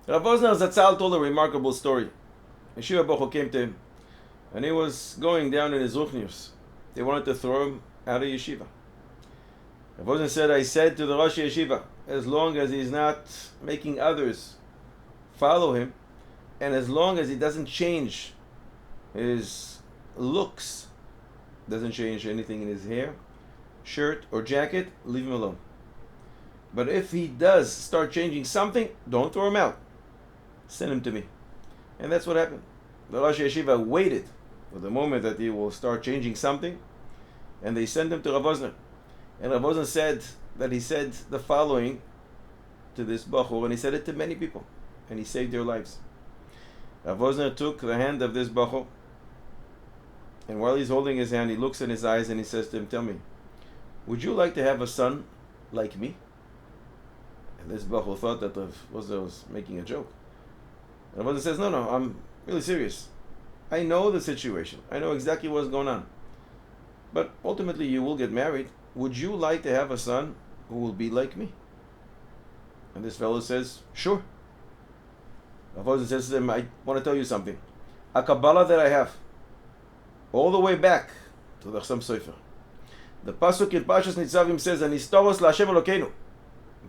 Rav Wosner Zatzal told a remarkable story. Yeshiva Bocho came to him, and he was going down in his ruchnius. They wanted to throw him out of yeshiva. Rav Wosner said, I said to the Rosh Yeshiva, as long as he's not making others follow him, and as long as he doesn't change his looks, doesn't change anything in his hair, shirt, or jacket, leave him alone. But if he does start changing something, don't throw him out. Send him to me. And that's what happened. The Rosh Yeshiva waited for the moment that he will start changing something, and they sent him to Rav Wosner. And Rav Wosner said that he said the following to this Bachur, and he said it to many people, and he saved their lives. Rav Wosner took the hand of this Bachur, and while he's holding his hand, he looks in his eyes and he says to him, tell me, would you like to have a son like me? And this Bachur thought that Rav Wosner was making a joke. And Rav Wosner says, no, I'm really serious. I know the situation. I know exactly what's going on. But ultimately you will get married. Would you like to have a son who will be like me? And this fellow says, sure. Rav Wosner says to him, I want to tell you something. A Kabbalah that I have, all the way back to the Chassam Sofer. The Pasuk in Parshas Nitzavim says, Anistoros LaHashem Elokeinu.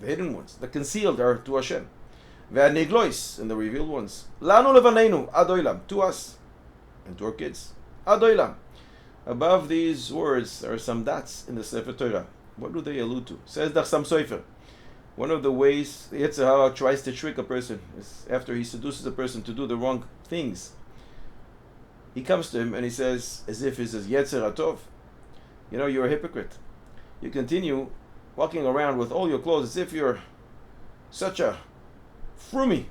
The hidden ones, the concealed are to Hashem. Ve'aniglois, and the revealed ones. Lanu levaneinu, adoilam, to us, and to our kids. Adoilam. Above these words are some dots in the Sefer Torah. What do they allude to? Says the Chassam Sofer. One of the ways the Yetzer Hara tries to trick a person is after he seduces a person to do the wrong things. He comes to him and he says, as if he says, Yetzer Hatov, you know, you're a hypocrite. You continue walking around with all your clothes as if you're such a frummy.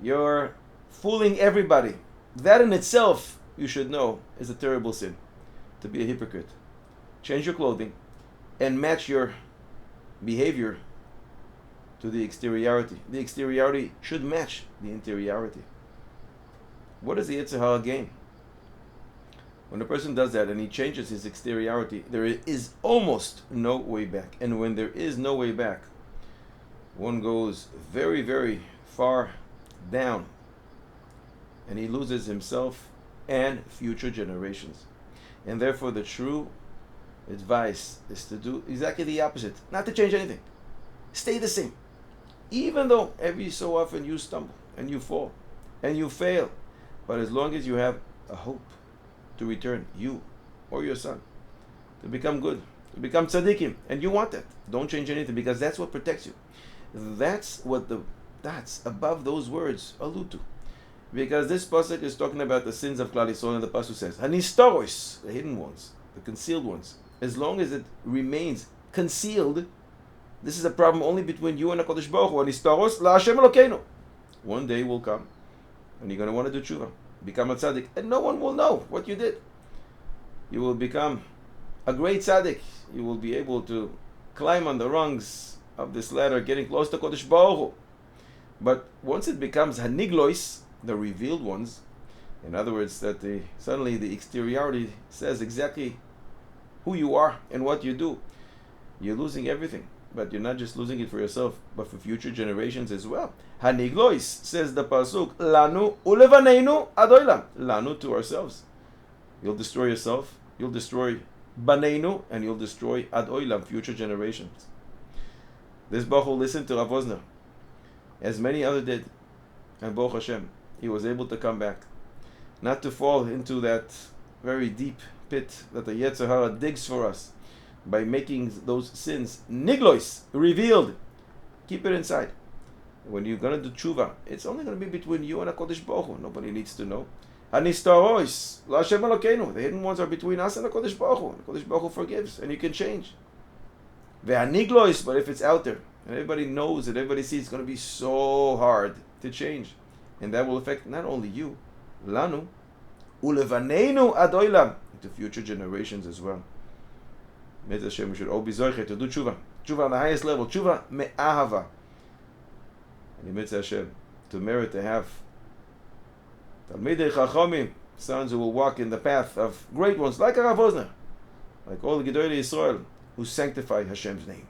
You're fooling everybody. That in itself, you should know, is a terrible sin. To be a hypocrite. Change your clothing and match your behavior to the exteriority. The exteriority should match the interiority. What does the Yetzer Hara gain? When a person does that and he changes his exteriority, there is almost no way back. And when there is no way back, one goes very, very far down, and he loses himself and future generations. And therefore the true advice is to do exactly the opposite. Not to change anything. Stay the same. Even though every so often you stumble and you fall and you fail. But as long as you have a hope to return, you or your son, to become good, to become tzaddikim, and you want that, don't change anything, because that's what protects you. That's what the dots above those words allude to. Because this pasuk is talking about the sins of Klal Yisrael, and the pasuk says, Hanistoros, the hidden ones, the concealed ones. As long as it remains concealed, this is a problem only between you and HaKadosh Baruch Hu. Hanistoros LaHashem Elokeinu. One day will come, and you're going to want to do tshuva, become a tzaddik, and no one will know what you did. You will become a great tzaddik. You will be able to climb on the rungs of this ladder, getting close to Kodesh Baruch Hu. But once it becomes haniglois, the revealed ones, in other words, that suddenly the exteriority says exactly who you are and what you do, you're losing everything. But you're not just losing it for yourself, but for future generations as well. Haniglois, says the pasuk, lanu ulevaneinu adoilam. Lanu, to ourselves. You'll destroy yourself, you'll destroy baneinu, and you'll destroy adoilam, future generations. This Bachur listened to Rav Wosner, as many others did, and Baruch Hashem, he was able to come back, not to fall into that very deep pit that the Yetzer Hara digs for us by making those sins niglois, revealed. Keep it inside. When you're going to do tshuva, it's only going to be between you and HaKadosh Baruch Hu. Nobody needs to know. Hanistaros LaHashem Elokeinu. The hidden ones are between us and HaKadosh Baruch Hu. HaKadosh Baruch Hu forgives, and you can change. Ve'haniglois, but if it's out there, and everybody knows it, everybody sees, it's going to be so hard to change. And that will affect not only you, lanu, ulevaneinu adoilam, to future generations as well. Mitzvah Hashem, we should all be zoche to do tshuva. Tshuva on the highest level. Tshuva me'ahava. And the Mitzvah Hashem, to merit to have Talmidei Chachamim, sons who will walk in the path of great ones, like Rav Wosner, like all the Gedolei Yisrael, who sanctify Hashem's name.